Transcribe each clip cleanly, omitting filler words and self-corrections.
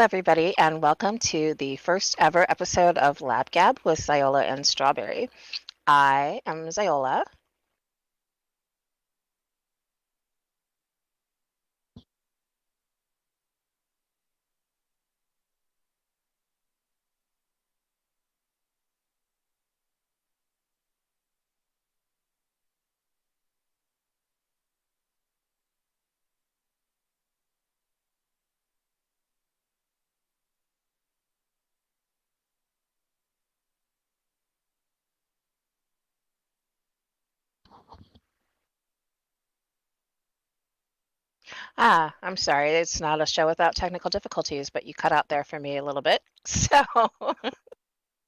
everybody, and welcome to the first ever episode of Lab Gab with Xiola and Strawberry. I am Xiola. I'm sorry, it's not a show without technical difficulties, but you cut out there for me a little bit. So,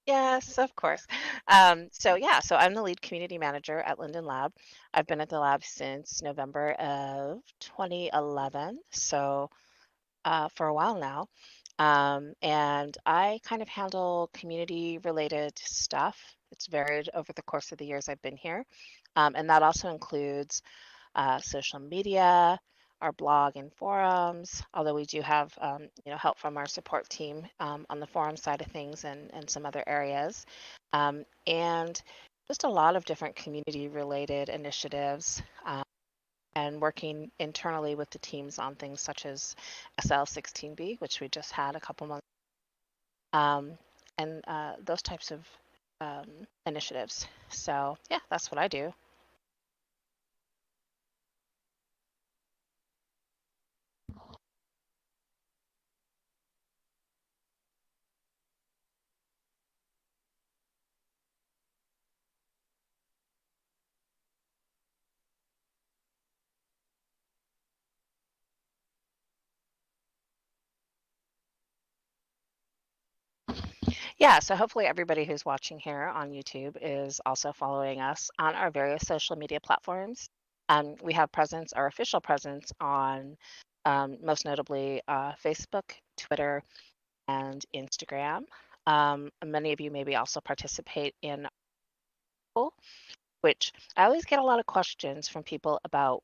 yes, of course. So I'm the lead community manager at Linden Lab. I've been at the lab since November of 2011, so for a while now. And I kind of handle community related stuff. It's varied over the course of the years I've been here. And that also includes social media, our blog and forums, although we do have help from our support team on the forum side of things and some other areas. And just a lot of different community related initiatives and working internally with the teams on things such as SL16B, which we just had a couple months, um, and those types of initiatives. So yeah, that's what I do. Yeah, so hopefully everybody who's watching here on YouTube is also following us on our various social media platforms. We have presence, our official presence on most notably Facebook, Twitter, and Instagram. Many of you maybe also participate in Poll, which I always get a lot of questions from people about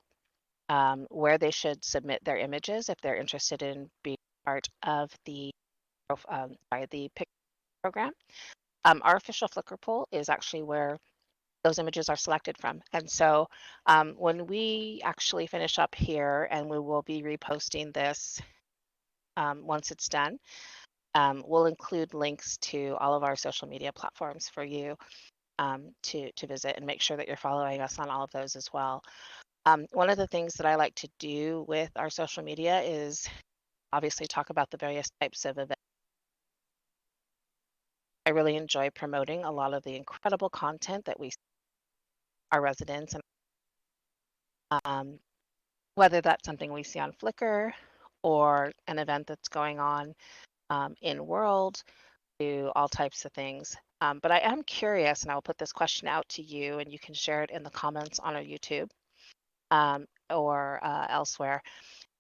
where they should submit their images if they're interested in being part of the pick program. Our official Flickr poll is actually where those images are selected from. And so when we actually finish up here, and we will be reposting this once it's done, we'll include links to all of our social media platforms for you to visit and make sure that you're following us on all of those as well. One of the things that I like to do with our social media is obviously talk about the various types of events. I really enjoy promoting a lot of the incredible content that we our residents and um, whether that's something we see on Flickr or an event that's going on in world, do all types of things. But I am curious, and I will put this question out to you, and you can share it in the comments on our YouTube or elsewhere.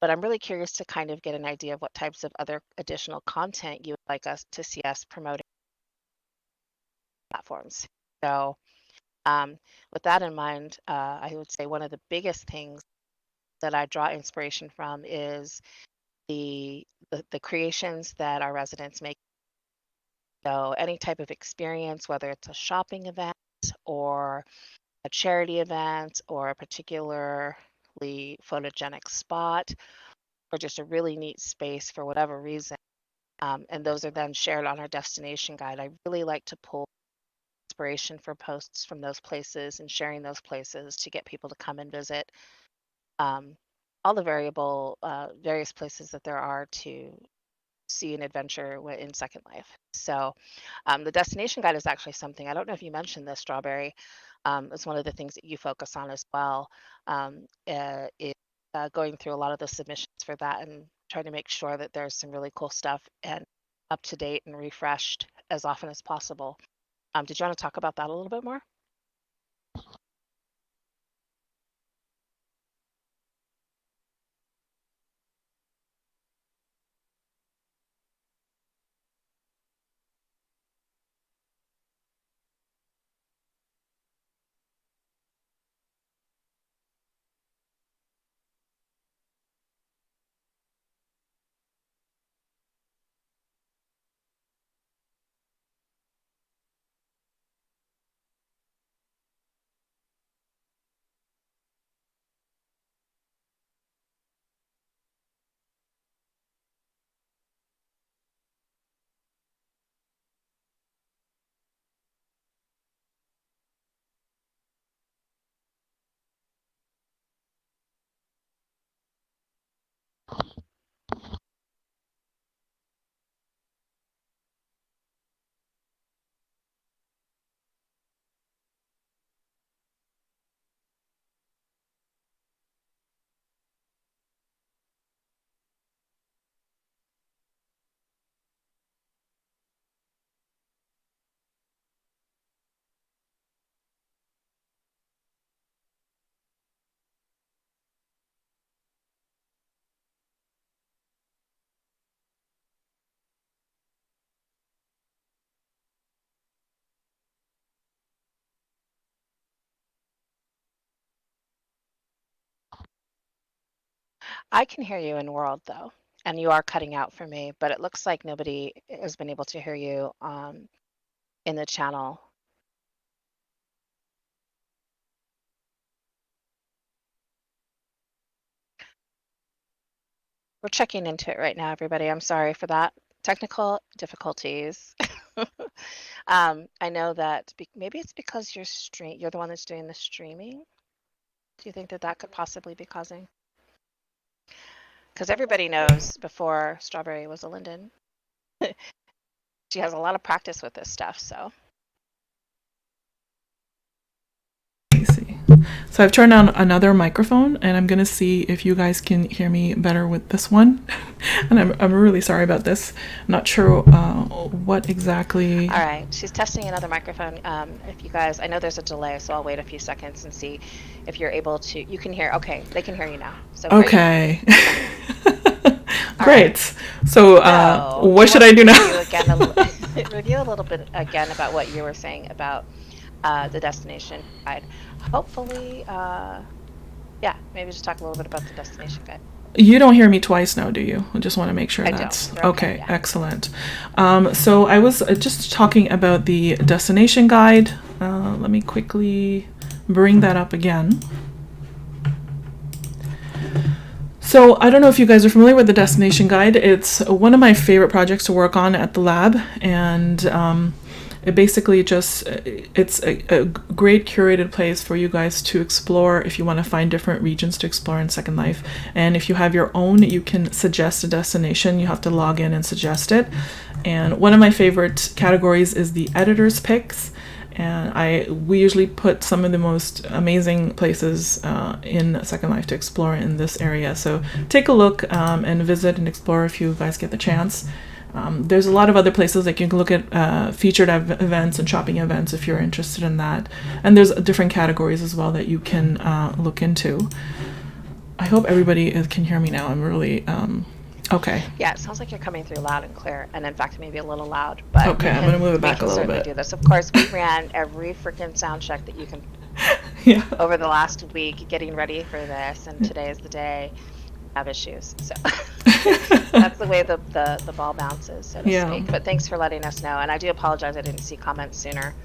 But I'm really curious to kind of get an idea of what types of other additional content you would like us to see us promoting platforms. So with that in mind, I would say one of the biggest things that I draw inspiration from is the creations that our residents make. So any type of experience, whether it's a shopping event or a charity event or a particularly photogenic spot or just a really neat space for whatever reason. And those are then shared on our destination guide. I really like to pull inspiration for posts from those places and sharing those places to get people to come and visit um, all the various places that there are to see an adventure in Second Life. So the destination guide is actually something, I don't know if you mentioned this, Strawberry. It's one of the things that you focus on as well. Is going through a lot of the submissions for that and trying to make sure that there's some really cool stuff and up to date and refreshed as often as possible. Did you want to talk about that a little bit more? I can hear you in World though, and you are cutting out for me, but it looks like nobody has been able to hear you in the channel. We're checking into it right now, everybody. I'm sorry for that. Technical difficulties. I know that maybe it's because you're the one that's doing the streaming. Do you think that that could possibly be causing? Because everybody knows before Strawberry was a Linden, she has a lot of practice with this stuff. So Let me see. So I've turned on another microphone, and I'm gonna see if you guys can hear me better with this one. And I'm really sorry about this. Not sure what exactly. all right, she's testing another microphone. If you guys, I know there's a delay, so I'll wait a few seconds and see if you're able to. You can hear. Okay, they can hear you now. So Okay. All Great. right. So what should I do now? Review a little bit again about what you were saying about the destination guide. Hopefully, yeah, maybe just talk a little bit about the destination guide. You don't hear me twice now, do you? I just want to make sure I that's don't. You're okay, okay. yeah. Excellent. So I was just talking about the destination guide. Let me quickly bring that up again. So I don't know if you guys are familiar with the destination guide. It's one of my favorite projects to work on at the lab, and it basically it's a great curated place for you guys to explore if you want to find different regions to explore in Second Life. And if you have your own, you can suggest a destination. You have to log in and suggest it. And one of my favorite categories is the editor's picks. And we usually put some of the most amazing places in Second Life to explore in this area. So take a look and visit and explore if you guys get the chance. There's a lot of other places like you can look at featured events and shopping events if you're interested in that. And there's different categories as well that you can look into. I hope everybody can hear me now. I'm really okay. Yeah, it sounds like you're coming through loud and clear, and in fact, maybe a little loud. But okay, I'm gonna move it back a little bit. Do this. Of course, we ran every freaking sound check that you can. Yeah. Over the last week, getting ready for this, and today is the day. Have issues, so that's the way the ball bounces, so to speak. But thanks for letting us know, and I do apologize I didn't see comments sooner.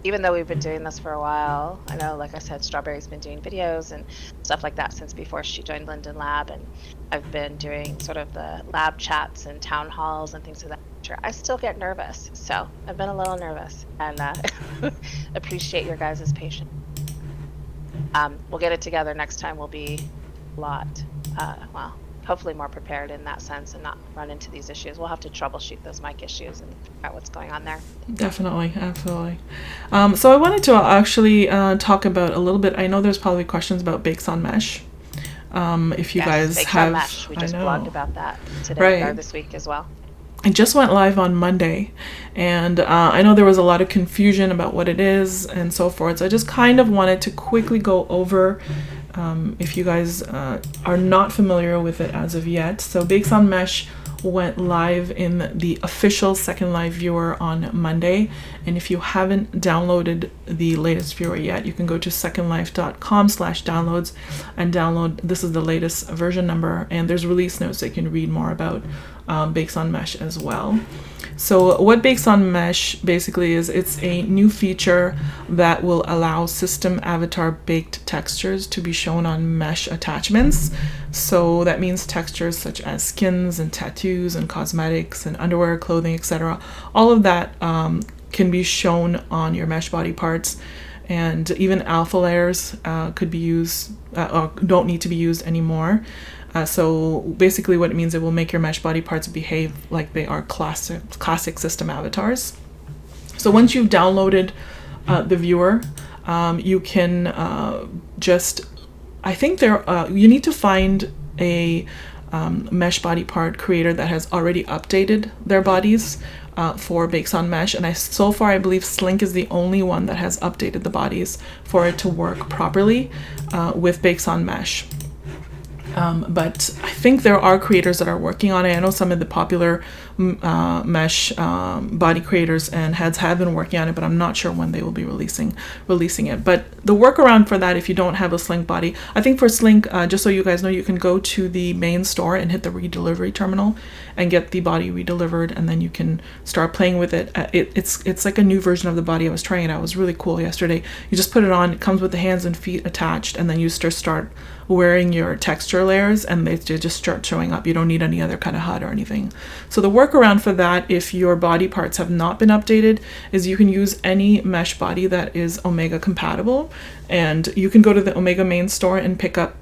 Even though we've been doing this for a while, I know, like I said, Strawberry's been doing videos and stuff like that since before she joined Linden Lab, and I've been doing sort of the lab chats and town halls and things of that nature. I still get nervous, so I've been a little nervous, and appreciate your guys' patience. We'll get it together next time. We'll be a lot, well, hopefully more prepared in that sense and not run into these issues. We'll have to troubleshoot those mic issues and figure out what's going on there. Definitely, absolutely. So I wanted to actually talk about a little bit. I know there's probably questions about Bakes on Mesh. If you guys Bakes have, on Mesh. We just blogged about that today or this week as well. It just went live on Monday, and I know there was a lot of confusion about what it is and so forth. So I just kind of wanted to quickly go over if you guys are not familiar with it as of yet. So Bakes on Mesh went live in the official Second Life viewer on Monday, and if you haven't downloaded the latest viewer yet, you can go to secondlife.com/downloads and download. This is the latest version number, and there's release notes that you can read more about Bakes on Mesh as well. So what Bakes on Mesh basically is, it's a new feature that will allow system avatar baked textures to be shown on mesh attachments. So that means textures such as skins and tattoos and cosmetics and underwear, clothing, etc. All of that can be shown on your mesh body parts, and even alpha layers could be used or don't need to be used anymore. So basically what it means, it will make your mesh body parts behave like they are classic system avatars. So once you've downloaded the viewer, you can I think you need to find a mesh body part creator that has already updated their bodies for Bakes on Mesh. And so far I believe Slink is the only one that has updated the bodies for it to work properly with Bakes on Mesh. But I think there are creators that are working on it. I know some of the popular mesh body creators and heads have been working on it, but I'm not sure when they will be releasing it. But the workaround for that, if you don't have a Slink body, I think for Slink, just so you guys know, you can go to the main store and hit the redelivery terminal and get the body redelivered, and then you can start playing with it. It's like a new version of the body. I was trying it out. It was really cool yesterday. You just put it on. It comes with the hands and feet attached, and then you start wearing your texture layers, and they just start showing up. You don't need any other kind of HUD or anything. So the workaround for that, if your body parts have not been updated, is you can use any mesh body that is Omega compatible, and you can go to the Omega main store and pick up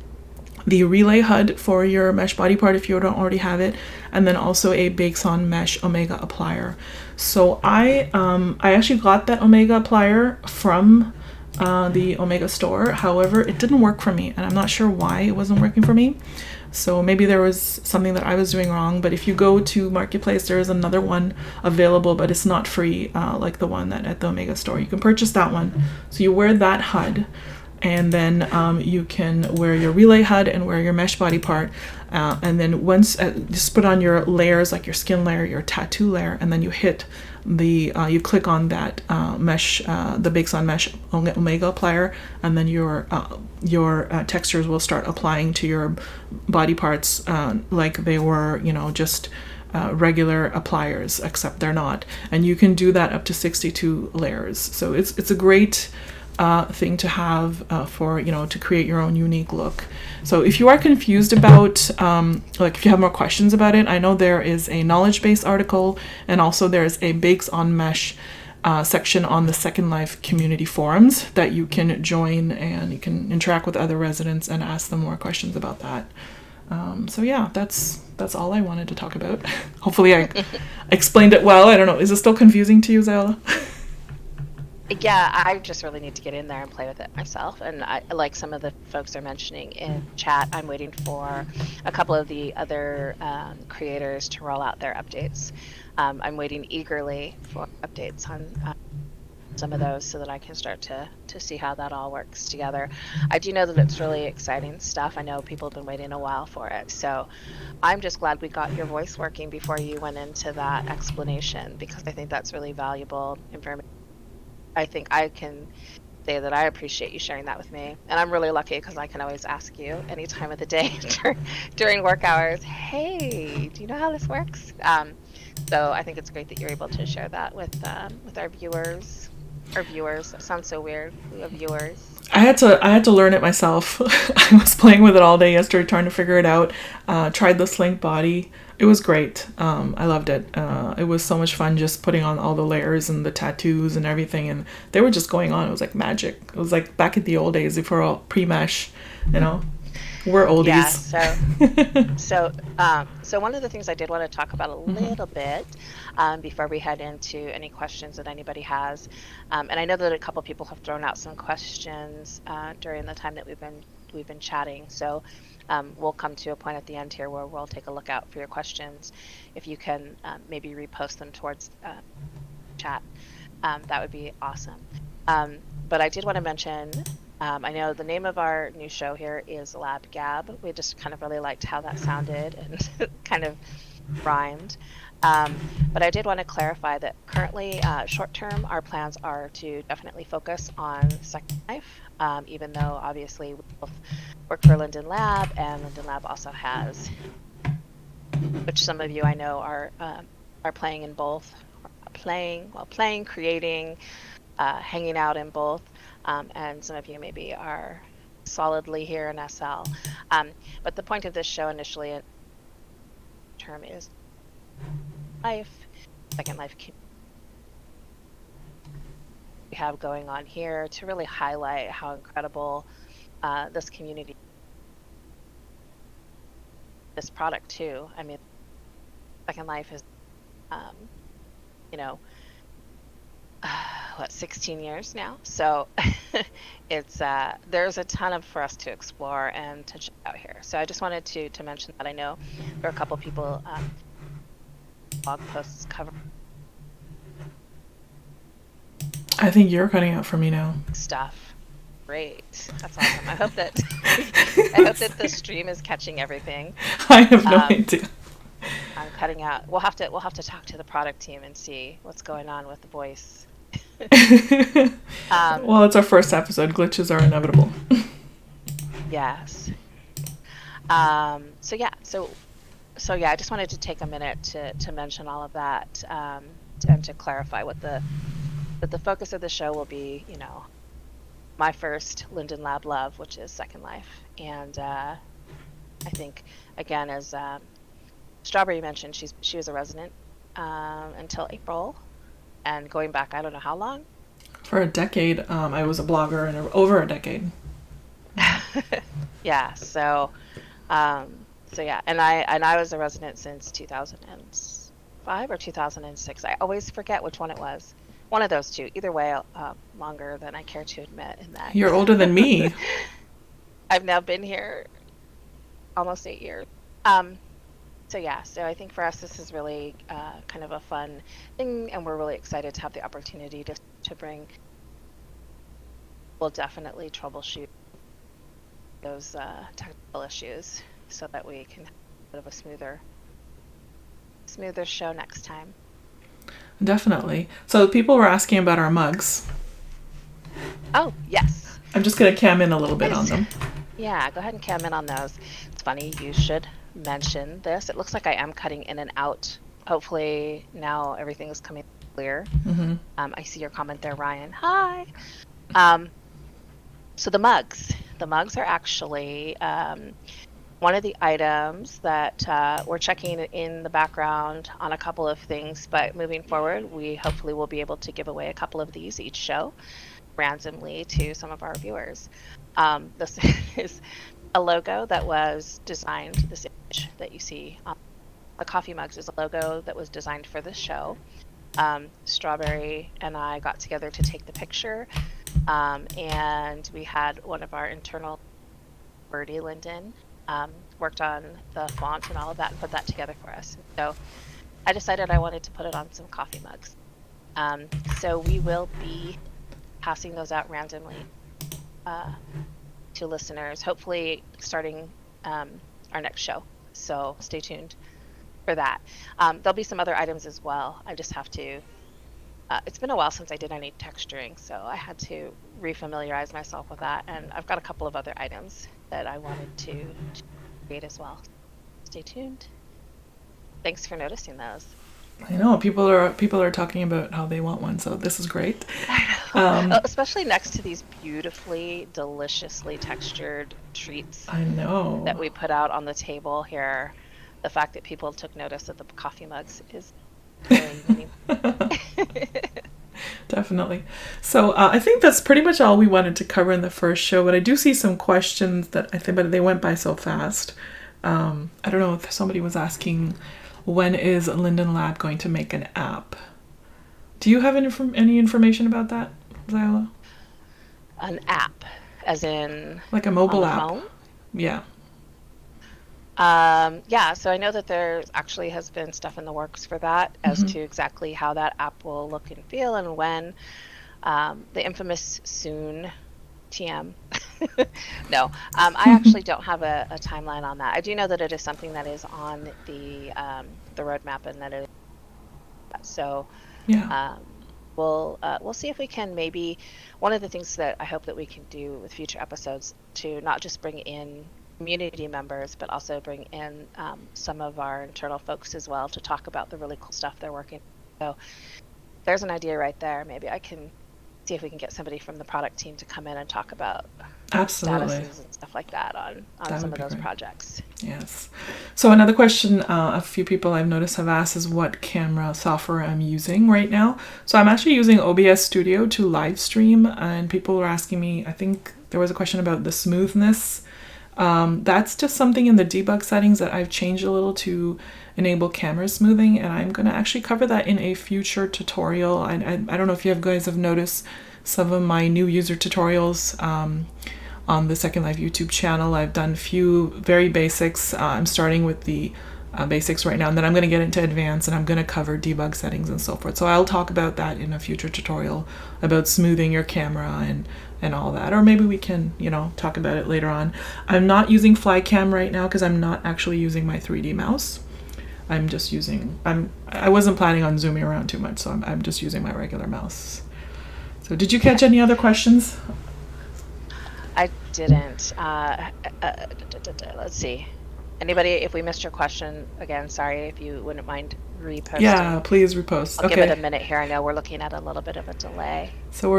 the relay HUD for your mesh body part if you don't already have it, and then also a Bakes On Mesh Omega applier. So I actually got that Omega applier from the Omega store. However, it didn't work for me, and I'm not sure why it wasn't working for me. So maybe there was something that I was doing wrong. But if you go to Marketplace, there is another one available, but it's not free like the one that at the Omega store. You can purchase that one. So you wear that HUD, and then you can wear your relay HUD and wear your mesh body part. And then once, just put on your layers, like your skin layer, your tattoo layer, and then you hit you click on that mesh, the Bakes On Mesh Omega applier, and then your textures will start applying to your body parts like they were, just regular appliers, except they're not. And you can do that up to 62 layers. So it's a great thing to have for to create your own unique look. So if you are confused about like if you have more questions about it, I know there is a knowledge base article, and also there's a Bakes On Mesh section on the Second Life community forums that you can join, and you can interact with other residents and ask them more questions about that. So yeah, that's all I wanted to talk about. Hopefully I explained it well. I don't know, is it still confusing to you, Xiola? Yeah, I just really need to get in there and play with it myself. And I, like some of the folks are mentioning in chat, I'm waiting for a couple of the other creators to roll out their updates. I'm waiting eagerly for updates on some of those so that I can start to see how that all works together. I do know that it's really exciting stuff. I know people have been waiting a while for it. So I'm just glad we got your voice working before you went into that explanation, because I think that's really valuable information. I think I can say that I appreciate you sharing that with me. And I'm really lucky because I can always ask you any time of the day during work hours, hey, do you know how this works? So I think it's great that you're able to share that with our viewers. Our viewers. That sounds so weird. We have viewers. I had to learn it myself. I was playing with it all day yesterday, trying to figure it out. Tried the Slink body. It was great. I loved it. It was so much fun just putting on all the layers and the tattoos and everything, and they were just going on. It was like magic. It was like back in the old days before all pre-mesh, We're oldies. Yeah, so one of the things I did want to talk about a little bit before we head into any questions that anybody has, and I know that a couple people have thrown out some questions during the time that we've been chatting. So we'll come to a point at the end here where we'll take a look out for your questions. If you can maybe repost them towards chat, that would be awesome. But I did want to mention. I know the name of our new show here is Lab Gab. We just kind of really liked how that sounded and kind of rhymed. But I did want to clarify that currently, short term, our plans are to definitely focus on Second Life, even though obviously we both work for Linden Lab, and Linden Lab also has, which some of you I know are playing in both, playing, creating, hanging out in both. And some of you maybe are solidly here in SL. But the point of this show initially term is life, Second Life we have going on here to really highlight how incredible this community, this product too. I mean, Second Life is, 16 years now. So it's there's a ton for us to explore and to check out here. So I just wanted to mention that. I know there are a couple people blog posts covering. I think you're cutting out for me now. Stuff. Great. That's awesome. I hope that I hope that the stream is catching everything. I have no Um, idea. I'm cutting out. We'll have to talk to the product team and see what's going on with the voice. Um, Well, it's our first episode. Glitches are inevitable. yes. So yeah, so yeah, I just wanted to take a minute to mention all of that, and to clarify what the focus of the show will be. You know, my first Linden Lab love, which is Second Life, and I think again, as Strawberry mentioned, she was a resident until April, and going back, I don't know how long. For a decade, I was a blogger, and over a decade. Yeah, so yeah, and I was a resident since 2005 or 2006. I always forget which one it was. One of those two. Either way, longer than I care to admit. In that You're older than me. I've now been here almost 8 years. Um, so yeah, so I think for us this is really kind of a fun thing, and we're really excited to have the opportunity to bring. We'll definitely troubleshoot those technical issues so that we can have a bit of a smoother show next time. Definitely. So people were asking about our mugs. Oh, yes. I'm just going to cam in a little bit on Yes. them. Yeah, go ahead and cam in on those. It's funny, you should mention this. It looks like I am cutting in and out. Hopefully now everything is coming clear. Mm-hmm. I see your comment there, Ryan. Hi. Um, so the mugs. The mugs are actually one of the items that we're checking in the background on a couple of things, but moving forward, we hopefully will be able to give away a couple of these each show randomly to some of our viewers. This is a logo that was designed, this image that you see on the coffee mugs is a logo that was designed for this show. Strawberry and I got together to take the picture, and we had one of our internal Birdie Linden worked on the font and all of that and put that together for us. So I decided I wanted to put it on some coffee mugs. So we will be passing those out randomly to listeners, hopefully starting our next show. So stay tuned for that. There'll be some other items as well. I just have to. It's been a while since I did any texturing, so I had to refamiliarize myself with that. And I've got a couple of other items that I wanted to create as well. Stay tuned. Thanks for noticing those. I know people are talking about how they want one, so this is great. Especially next to these beautifully, deliciously textured treats I know that we put out on the table here. The fact that people took notice of the coffee mugs is very meaningful. Definitely. So I think that's pretty much all we wanted to cover in the first show. But I do see some questions that I think, but they went by so fast. I don't know if somebody was asking, when is Linden Lab going to make an app? Do you have any information about that, Xiola? An app, as in Like a on mobile the app? phone? Yeah. Yeah, so I know that there actually has been stuff in the works for that as to exactly how that app will look and feel and when. The infamous soon TM. No, I actually don't have a timeline on that. I do know that it is something that is on the roadmap and that it is. So Yeah. we'll see if we can maybe, one of the things that I hope that we can do with future episodes to not just bring in community members, but also bring in some of our internal folks as well to talk about the really cool stuff they're working on. So there's an idea right there. Maybe I can see if we can get somebody from the product team to come in and talk about Absolutely. statuses and stuff like that on That some would of be those great. projects. Yes. So another question a few people I've noticed have asked is what camera software I'm using right now. So I'm actually using OBS Studio to live stream, and people were asking me, I think there was a question about the smoothness. That's just something in the debug settings that I've changed a little to enable camera smoothing, and I'm going to actually cover that in a future tutorial. I don't know if you guys have noticed some of my new user tutorials on the Second Life YouTube channel. I've done a few very basics. I'm starting with the basics right now, and then I'm going to get into advanced, and I'm going to cover debug settings and so forth. So I'll talk about that in a future tutorial about smoothing your camera and all that, or maybe we can, talk about it later on. I'm not using Flycam right now because I'm not actually using my 3D mouse. I'm just using, I wasn't planning on zooming around too much, so I'm just using my regular mouse. So did you catch any other questions? I didn't. Let's see. Anybody, if we missed your question, again, sorry, if you wouldn't mind reposting. Yeah, please repost. I'll give it a minute here. I know we're looking at a little bit of a delay. So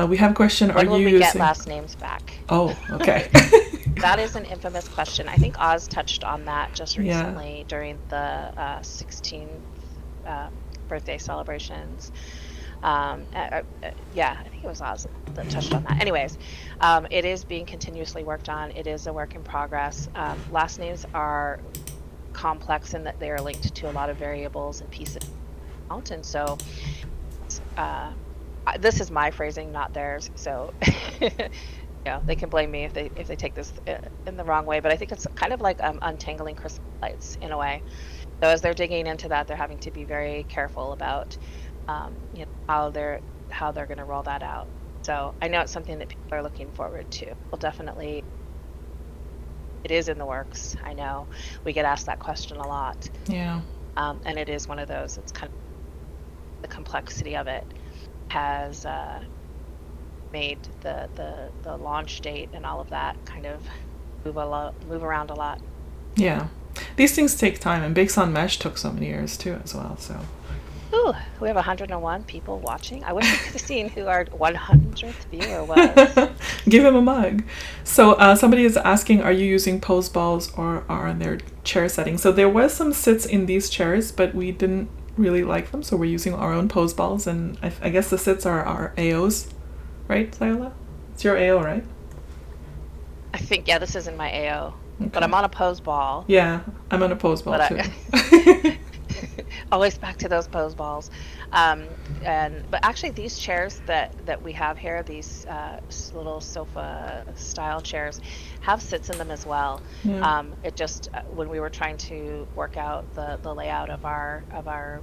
we have a question. When will we get last names back? Oh, okay. That is an infamous question. I think Oz touched on that just recently during the 16th birthday celebrations. Yeah, I think it was Oz that touched on that. Anyways, it is being continuously worked on. It is a work in progress. Last names are complex in that they are linked to a lot of variables and pieces out, and so this is my phrasing, not theirs. So they can blame me if they take this in the wrong way. But I think it's kind of like untangling crystal lights in a way. So as they're digging into that, they're having to be very careful about how they're going to roll that out. So I know it's something that people are looking forward to. Well, definitely, it is in the works. I know we get asked that question a lot. Yeah. And it is one of those. It's kind of the complexity of it has made the launch date and all of that kind of move around a lot. Yeah, these things take time, and Bakes on Mesh took so many years too as well. So. Ooh, we have 101 people watching. I wish we could have seen who our 100th viewer was. Give him a mug. So somebody is asking, are you using pose balls or are there chair settings? So there was some sits in these chairs, but we didn't really like them, so we're using our own pose balls, and I guess the sits are our AOs, right, Xiola? It's your AO, right? I think, yeah, this isn't my AO, okay. But I'm on a pose ball. Yeah, I'm on a pose ball too. Always back to those pose balls. But actually these chairs that we have here, these little sofa style chairs, have sits in them as well. Yeah. It just when we were trying to work out the layout of our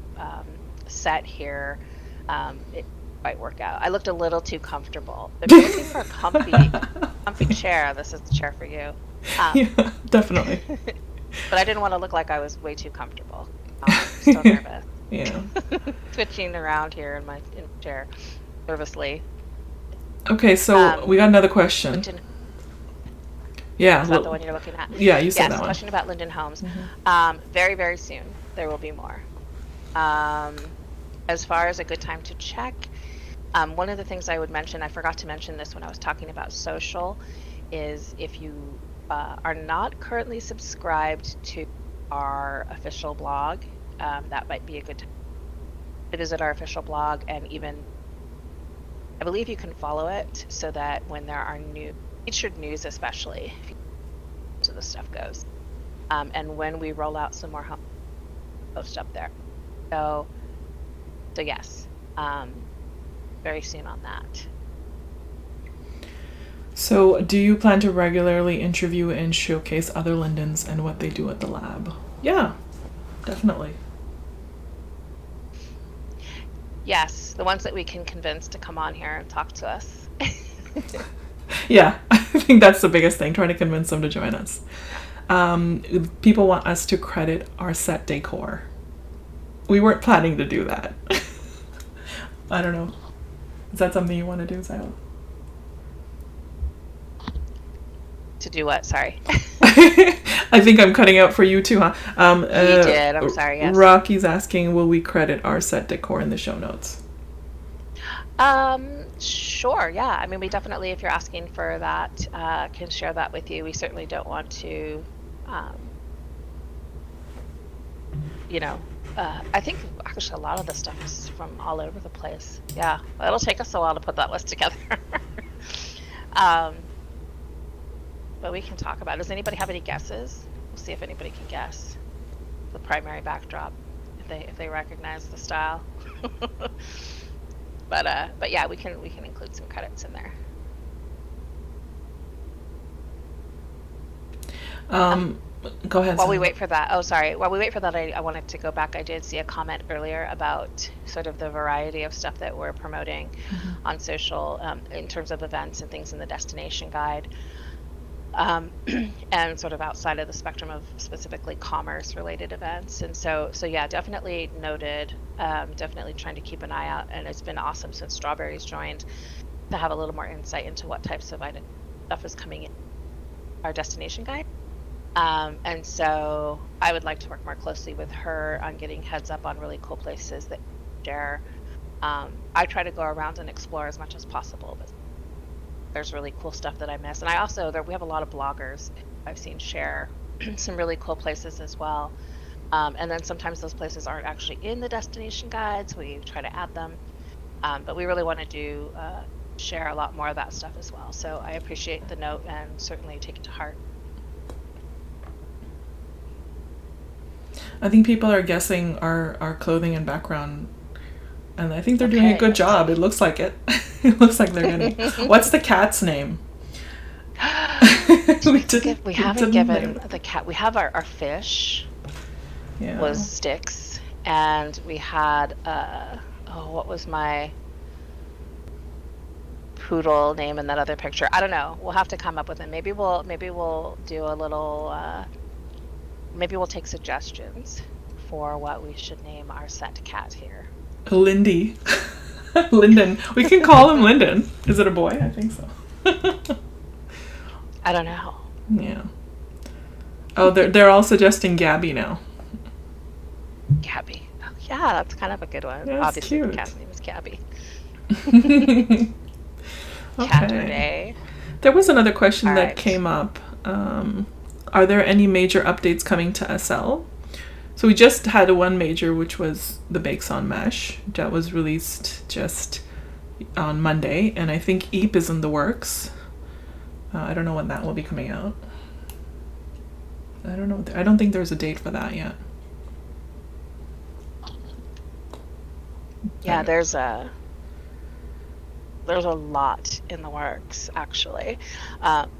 set here, it might work out. I looked a little too comfortable. If you're looking for a comfy chair, this is the chair for you. Yeah, definitely. But I didn't want to look like I was way too comfortable. I'm still nervous. Yeah. Twitching around here in my chair, nervously. Okay, so we got another question. Linden. Yeah. Is that the one you're looking at? Yeah, you said that one. Question about Linden Homes. Mm-hmm. Very, very soon there will be more. As far as a good time to check, one of the things I would mention, I forgot to mention this when I was talking about social, is if you are not currently subscribed to our official blog, that might be a good time to visit our official blog, and even I believe you can follow it so that when there are new featured news, especially so the stuff goes, and when we roll out some more homes, post up there. So yes, very soon on that. So do you plan to regularly interview and showcase other Lindens and what they do at the lab? Yeah, definitely. Yes, the ones that we can convince to come on here and talk to us. Yeah, I think that's the biggest thing, trying to convince them to join us. People want us to credit our set decor. We weren't planning to do that. I don't know. Is that something you want to do, Xiola? To do what? Sorry. I think I'm cutting out for you too, huh? You did. I'm sorry. Yes. Rocky's asking, will we credit our set decor in the show notes? Sure. Yeah. I mean, we definitely, if you're asking for that, can share that with you. We certainly don't want to, I think actually a lot of the stuff is from all over the place. Yeah. Well, it'll take us a while to put that list together. But we can talk about it. Does anybody have any guesses? We'll see if anybody can guess the primary backdrop, if they recognize the style. But yeah, we can include some credits in there. Go ahead, While we Sally. wait for that, oh, sorry. While we wait for that, I wanted to go back. I did see a comment earlier about sort of the variety of stuff that we're promoting on social, in terms of events and things in the destination guide, and sort of outside of the spectrum of specifically commerce related events. And so yeah, definitely noted. Definitely trying to keep an eye out. And it's been awesome since Strawberries joined to have a little more insight into what types of item stuff is coming in our destination guide. And so I would like to work more closely with her on getting heads up on really cool places that share. I try to go around and explore as much as possible, but there's really cool stuff that I miss. And I also, we have a lot of bloggers I've seen share some really cool places as well. And then sometimes those places aren't actually in the destination guides. We try to add them. But we really want to share a lot more of that stuff as well. So I appreciate the note and certainly take it to heart. I think people are guessing our clothing and background, and I think they're doing a Okay, good let's job. see. It looks like it. It looks like they're getting. What's the cat's name? We We haven't didn't name given it. the cat. We have our fish was Yeah. Sticks, and we had oh, what was my poodle name in that other picture? I don't know. We'll have to come up with it. Maybe we'll do a little maybe we'll take suggestions for what we should name our set cat here. Lindy. Linden. We can call him Linden. Is it a boy? I think so. I don't know. Yeah. Oh, they're all suggesting Gabby now. Gabby. Oh, yeah, that's kind of a good one. That's Obviously, the cute. cat's name is Gabby. Okay. Caturday. There was another question All that right. came up. Are there any major updates coming to SL? So we just had one major, which was the Bakes on Mesh. That was released just on Monday, and I think EAP is in the works. I don't know when that will be coming out. I don't know. I don't think there's a date for that yet. Yeah, there's a lot in the works actually. Um,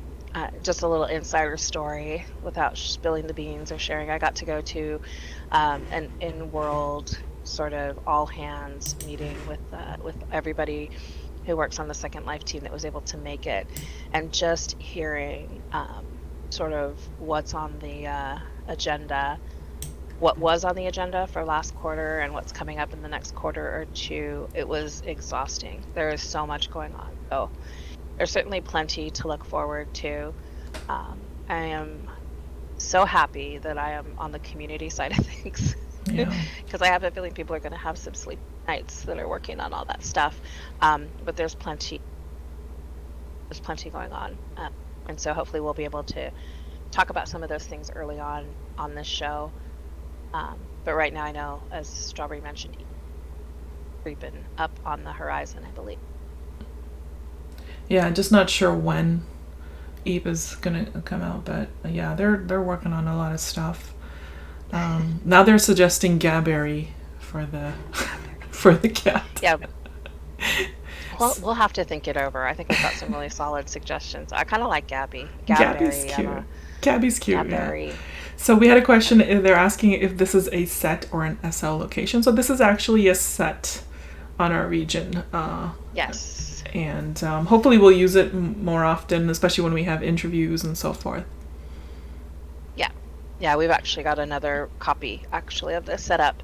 just a little insider story without spilling the beans or sharing. I got to go to an in-world sort of all hands meeting with everybody who works on the Second Life team that was able to make it, and just hearing sort of what's on the agenda, what was on the agenda for last quarter and what's coming up in the next quarter or two. It was exhausting. There is so much going on. So there's certainly plenty to look forward to. I am so happy that I am on the community side of things Yeah. because I have a feeling people are going to have some sleep nights that are working on all that stuff. But there's plenty going on. And so hopefully we'll be able to talk about some of those things early on this show. But right now I know, as Strawberry mentioned, creeping up on the horizon, I believe. Yeah, just not sure when EAP is gonna come out, but yeah, they're working on a lot of stuff. Now they're suggesting Gabberry for the for the cat. Yeah, we'll have to think it over. I think we've got some really solid suggestions. I kind of like Gabby's Gabberry. I'm cute. a Gabby's cute, yeah. Gabberry. So we had a question. Yeah. They're asking if this is a set or an SL location. So this is actually a set on our region, Yes. and hopefully we'll use it more often, especially when we have interviews and so forth. Yeah. Yeah, we've actually got another copy actually of this set up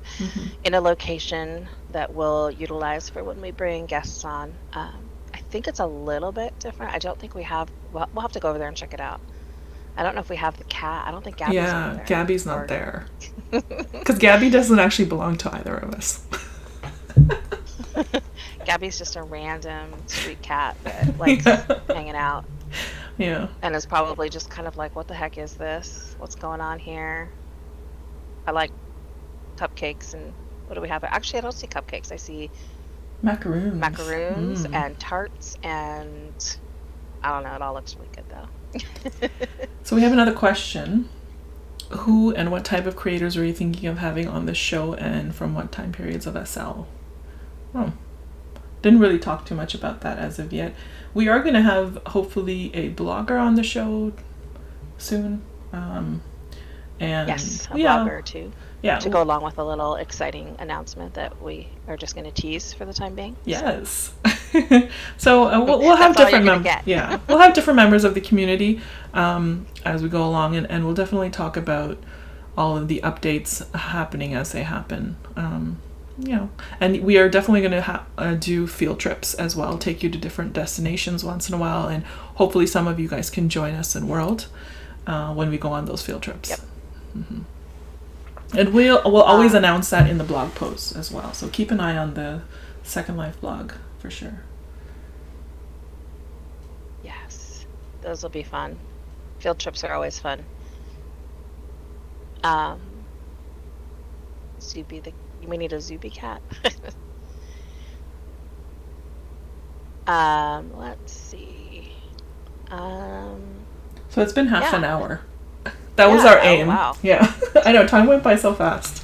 in a location that we'll utilize for when we bring guests on. I think it's a little bit different. I don't think we have. We'll have to go over there and check it out. I don't know if we have the cat. I don't think Gabby's over Yeah, there. Gabby's not Or there because Gabby doesn't actually belong to either of us. Gabby's just a random street cat that likes hanging out Yeah. and is probably just kind of like, what the heck is this? What's going on here? I like cupcakes, and what do we have? Actually, I don't see cupcakes. I see Macaroons. macaroons and tarts, and I don't know. It all looks really good though. So we have another question. Who and what type of creators are you thinking of having on the show, and from what time periods of SL? Oh, didn't really talk too much about that as of yet. We are going to have hopefully a blogger on the show soon. And Yes, a yeah, blogger too, yeah, to go along with a little exciting announcement that we are just going to tease for the time being. So yes. So we'll have that's all you're different going to get. yeah, we'll have different members of the community as we go along, and we'll definitely talk about all of the updates happening as they happen. You know, and we are definitely going to do field trips as well, take you to different destinations once in a while, and hopefully some of you guys can join us in World when we go on those field trips. Yep. And we'll always Um, announce that in the blog posts as well. So keep an eye on the Second Life blog for sure. yes, those will be fun. Field trips are always fun. Um, Zuby the we need a Zuby cat. Let's see. Um, So it's been half an yeah, hour. That was our yeah. Oh aim. wow, Yeah. I know, time went by so fast.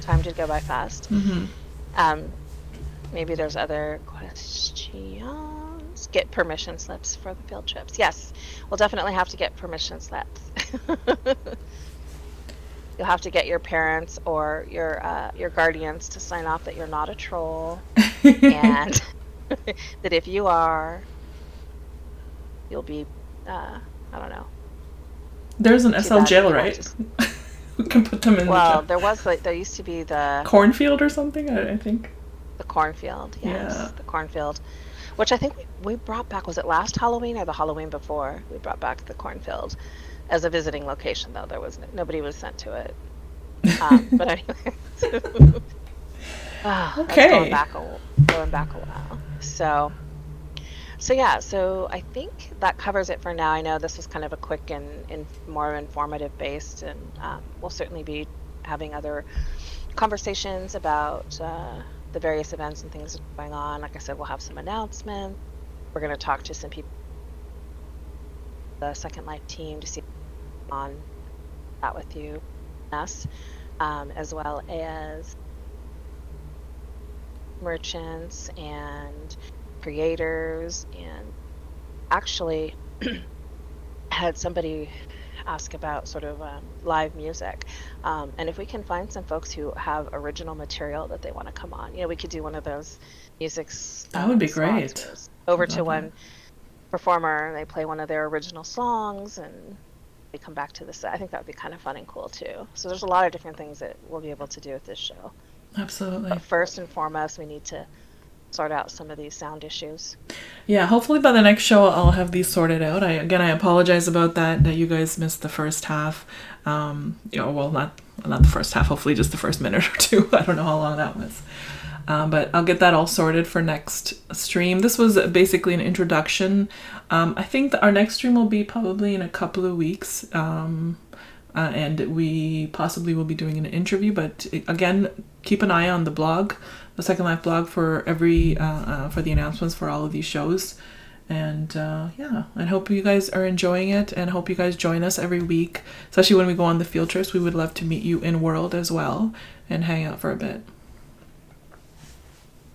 time did go by fast. Mm-hmm. Um, Maybe there's other questions. Get permission slips for the field trips. Yes, we'll definitely have to get permission slips. You'll have to get your parents or your guardians to sign off that you're not a troll, and that if you are, you'll be I don't know. There's an Too SL bad jail, you won't right? just. We can put them in the Well, jail. there used to be Cornfield or something, I think. the cornfield. Yeah. Yes, the cornfield, which I think we brought back. Was it last Halloween or the Halloween before? We brought back the cornfield as a visiting location, though. There was nobody was sent to it. But anyway, that's Okay. going back a while. So yeah, so I think that covers it for now. I know this was kind of a quick and more informative based, and we'll certainly be having other conversations about the various events and things that are going on. Like I said, we'll have some announcements. We're going to talk to some people, the Second Life team, to see on that with you, us, as well as merchants and creators. And actually, had somebody ask about sort of live music, and if we can find some folks who have original material that they want to come on, we could do one of those music That would be slots great. where it's over I'd to love that. one performer, they play one of their original songs, and they come back to the set. I think that would be kind of fun and cool too. So there's a lot of different things that we'll be able to do with this show. Absolutely. But first and foremost, we need to sort out some of these sound issues. Yeah, hopefully by the next show I'll have these sorted out. I apologize about that you guys missed the first half. Well, not the first half. Hopefully just the first minute or two. I don't know how long that was. But I'll get that all sorted for next stream. This was basically an introduction. I think that our next stream will be probably in a couple of weeks. And we possibly will be doing an interview. But again, keep an eye on the blog, the Second Life blog, for for the announcements for all of these shows. And yeah, I hope you guys are enjoying it, and hope you guys join us every week, especially when we go on the field trips. We would love to meet you in World as well and hang out for a bit.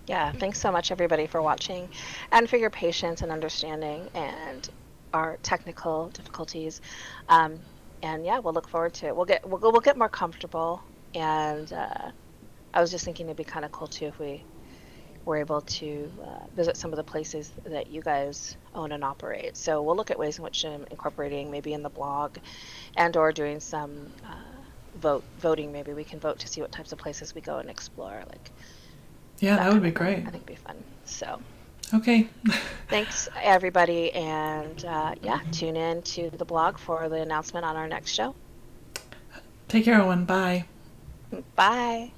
Yeah, thanks so much everybody for watching and for your patience and understanding and our technical difficulties. Um, and yeah, we'll look forward to it. We'll get more comfortable. And I was just thinking it'd be kind of cool too if we were able to visit some of the places that you guys own and operate. So we'll look at ways in which incorporating maybe in the blog and or doing some voting. Maybe we can vote to see what types of places we go and explore, like Yeah, that that would kind be of thing. great. I think it'd be fun. So Okay. thanks everybody, and yeah, tune in to the blog for the announcement on our next show. Take care, everyone. Bye. Bye.